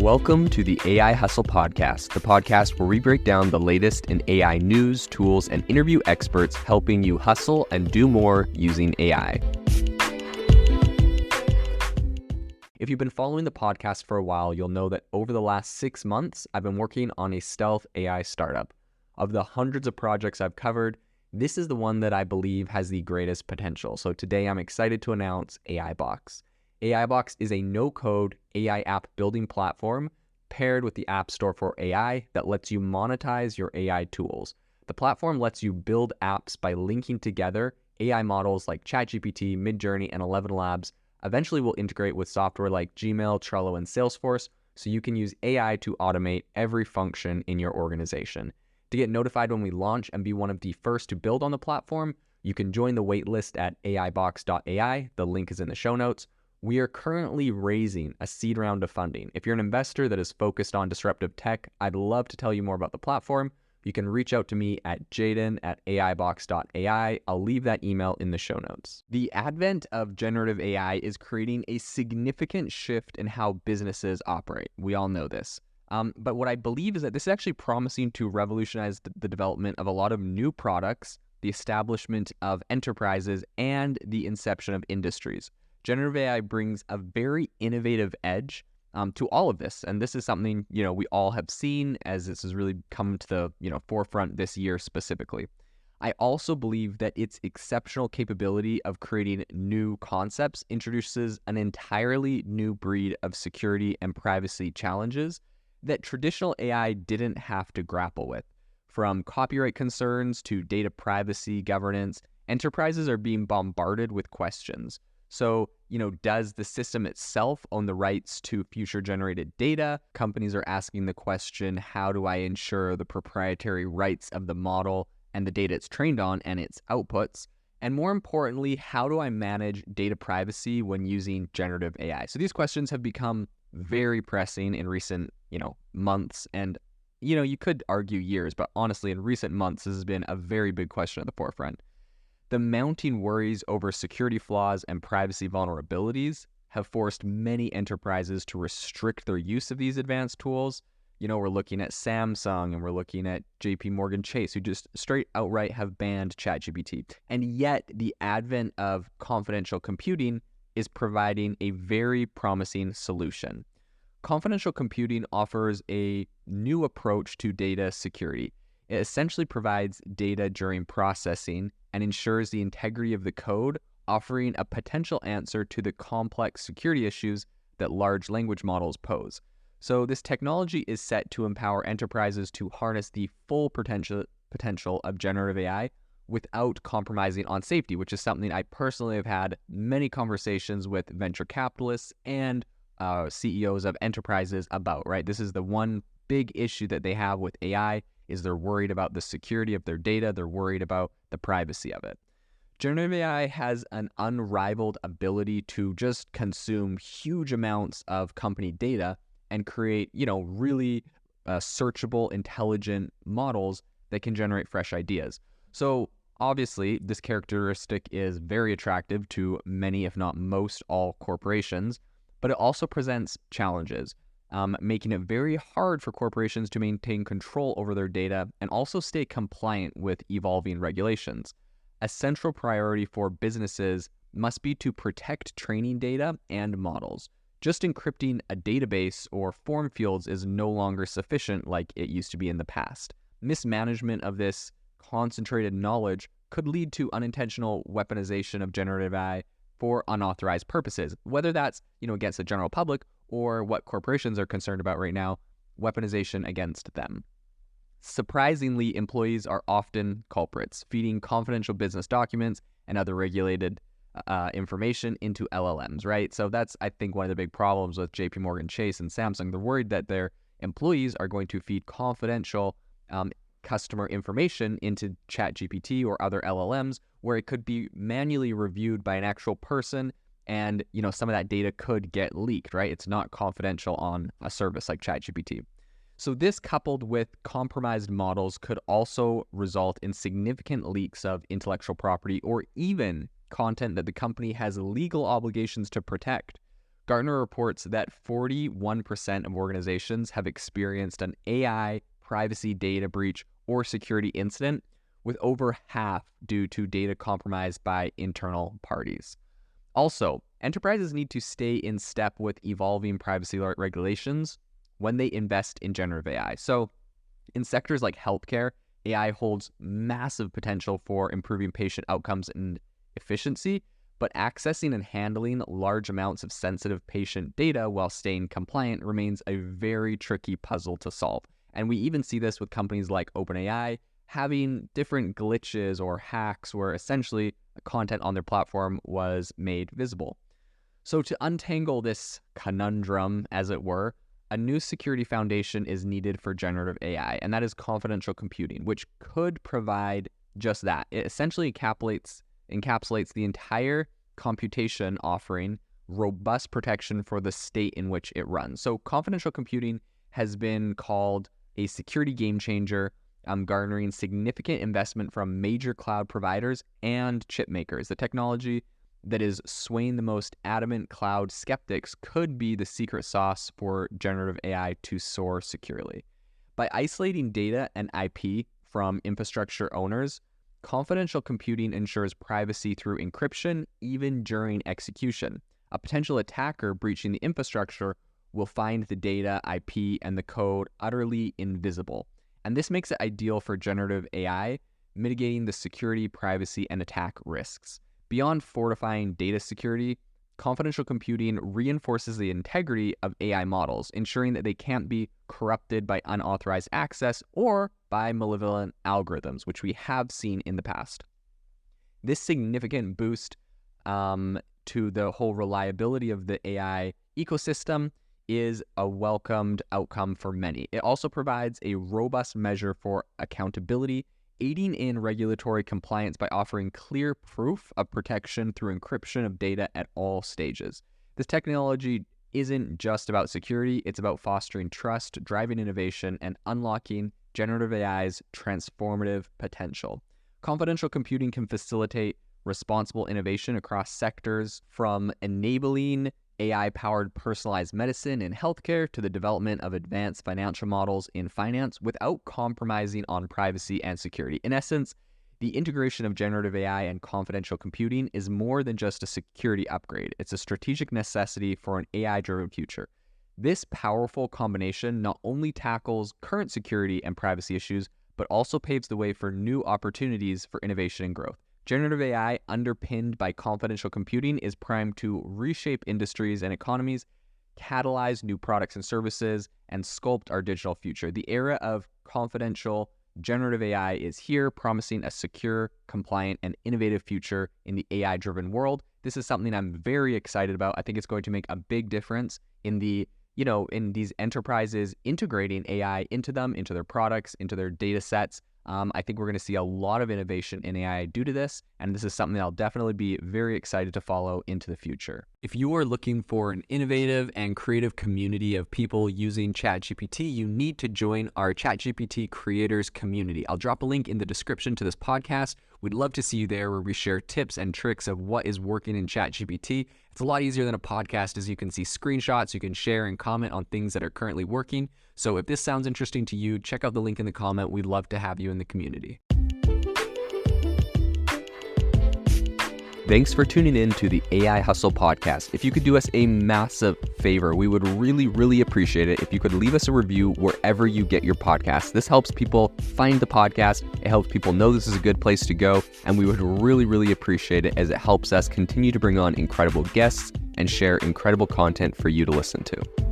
Welcome to the AI Hustle Podcast, the podcast where we break down the latest in AI news, tools, and interview experts helping you hustle and do more using AI. If you've been following the podcast for a while, you'll know that over the last 6 months, I've been working on a stealth AI startup. Of the hundreds of projects I've covered, this is the one that I believe has the greatest potential. So today I'm excited to announce AI Box. AI Box is a no-code AI app building platform paired with the App Store for AI that lets you monetize your AI tools. The platform lets you build apps by linking together AI models like ChatGPT, Midjourney, and 11 Labs. Eventually, we'll integrate with software like Gmail, Trello, and Salesforce, so you can use AI to automate every function in your organization. To get notified when we launch and be one of the first to build on the platform, you can join the waitlist at aibox.ai. The link is in the show notes. We are currently raising a seed round of funding. If you're an investor that is focused on disruptive tech, I'd love to tell you more about the platform. You can reach out to me at jaden@aibox.ai. I'll leave that email in the show notes. The advent of generative AI is creating a significant shift in how businesses operate. We all know this. But what I believe is that this is actually promising to revolutionize the development of a lot of new products, the establishment of enterprises, and the inception of industries. Generative AI brings a very innovative edge to all of this. And this is something, we all have seen as this has really come to the, forefront this year specifically. I also believe that its exceptional capability of creating new concepts introduces an entirely new breed of security and privacy challenges that traditional AI didn't have to grapple with. From copyright concerns to data privacy governance, enterprises are being bombarded with questions. So, does the system itself own the rights to future generated data? Companies are asking the question, how do I ensure the proprietary rights of the model and the data it's trained on and its outputs? And more importantly, how do I manage data privacy when using generative AI? So these questions have become very pressing in recent, months. And, you could argue years, but honestly, in recent months, this has been a very big question at the forefront. The mounting worries over security flaws and privacy vulnerabilities have forced many enterprises to restrict their use of these advanced tools. We're looking at Samsung and we're looking at JP Chase, who just straight outright have banned ChatGPT. And yet the advent of confidential computing is providing a very promising solution. Confidential computing offers a new approach to data security. It essentially provides data during processing and ensures the integrity of the code, offering a potential answer to the complex security issues that large language models pose. So this technology is set to empower enterprises to harness the full potential of generative AI without compromising on safety, which is something I personally have had many conversations with venture capitalists and CEOs of enterprises about, right? This is the one big issue that they have with AI is they're worried about the security of their data. They're worried about the privacy of it. Generative AI has an unrivaled ability to just consume huge amounts of company data and create, really searchable, intelligent models that can generate fresh ideas. So obviously, this characteristic is very attractive to many, if not most, all corporations, but it also presents challenges. Making it very hard for corporations to maintain control over their data and also stay compliant with evolving regulations. A central priority for businesses must be to protect training data and models. Just encrypting a database or form fields is no longer sufficient like it used to be in the past. Mismanagement of this concentrated knowledge could lead to unintentional weaponization of generative AI for unauthorized purposes, whether that's, against the general public or what corporations are concerned about right now, weaponization against them. Surprisingly, employees are often culprits, feeding confidential business documents and other regulated information into LLMs, right? So that's, I think, one of the big problems with JP Chase and Samsung. They're worried that their employees are going to feed confidential customer information into ChatGPT or other LLMs where it could be manually reviewed by an actual person. And, some of that data could get leaked, right? It's not confidential on a service like ChatGPT. So this, coupled with compromised models, could also result in significant leaks of intellectual property or even content that the company has legal obligations to protect. Gartner reports that 41% of organizations have experienced an AI privacy data breach or security incident, with over half due to data compromised by internal parties. Also, enterprises need to stay in step with evolving privacy regulations when they invest in generative AI. So, in sectors like healthcare, AI holds massive potential for improving patient outcomes and efficiency, but accessing and handling large amounts of sensitive patient data while staying compliant remains a very tricky puzzle to solve. And we even see this with companies like OpenAI having different glitches or hacks where essentially content on their platform was made visible. So to untangle this conundrum, as it were, a new security foundation is needed for generative AI, and that is confidential computing, which could provide just that. It essentially encapsulates the entire computation, offering robust protection for the state in which it runs. So confidential computing has been called a security game changer, garnering significant investment from major cloud providers and chip makers. The technology that is swaying the most adamant cloud skeptics could be the secret sauce for generative AI to soar securely. By isolating data and IP from infrastructure owners, confidential computing ensures privacy through encryption even during execution. A potential attacker breaching the infrastructure will find the data, IP, and the code utterly invisible. And this makes it ideal for generative AI, mitigating the security, privacy, and attack risks. Beyond fortifying data security, confidential computing reinforces the integrity of AI models, ensuring that they can't be corrupted by unauthorized access or by malevolent algorithms, which we have seen in the past. This significant boost to the whole reliability of the AI ecosystem is a welcomed outcome for many. It also provides a robust measure for accountability, aiding in regulatory compliance by offering clear proof of protection through encryption of data at all stages. This technology isn't just about security, it's about fostering trust, driving innovation, and unlocking generative AI's transformative potential. Confidential computing can facilitate responsible innovation across sectors, from enabling AI-powered personalized medicine in healthcare to the development of advanced financial models in finance without compromising on privacy and security. In essence, the integration of generative AI and confidential computing is more than just a security upgrade. It's a strategic necessity for an AI-driven future. This powerful combination not only tackles current security and privacy issues, but also paves the way for new opportunities for innovation and growth. Generative AI, underpinned by confidential computing, is primed to reshape industries and economies, catalyze new products and services, and sculpt our digital future. The era of confidential generative AI is here, promising a secure, compliant, and innovative future in the AI-driven world. This is something I'm very excited about. I think it's going to make a big difference in in these enterprises integrating AI into them, into their products, into their data sets. I think we're going to see a lot of innovation in AI due to this, and this is something I'll definitely be very excited to follow into the future. If you are looking for an innovative and creative community of people using ChatGPT, you need to join our ChatGPT creators community. I'll drop a link in the description to this podcast. We'd love to see you there, where we share tips and tricks of what is working in ChatGPT. It's a lot easier than a podcast, as you can see screenshots, you can share and comment on things that are currently working. So if this sounds interesting to you, check out the link in the comment. We'd love to have you in the community. Thanks for tuning in to the AI Hustle podcast. If you could do us a massive favor, we would really, really appreciate it if you could leave us a review wherever you get your podcasts. This helps people find the podcast. It helps people know this is a good place to go. And we would really, really appreciate it, as it helps us continue to bring on incredible guests and share incredible content for you to listen to.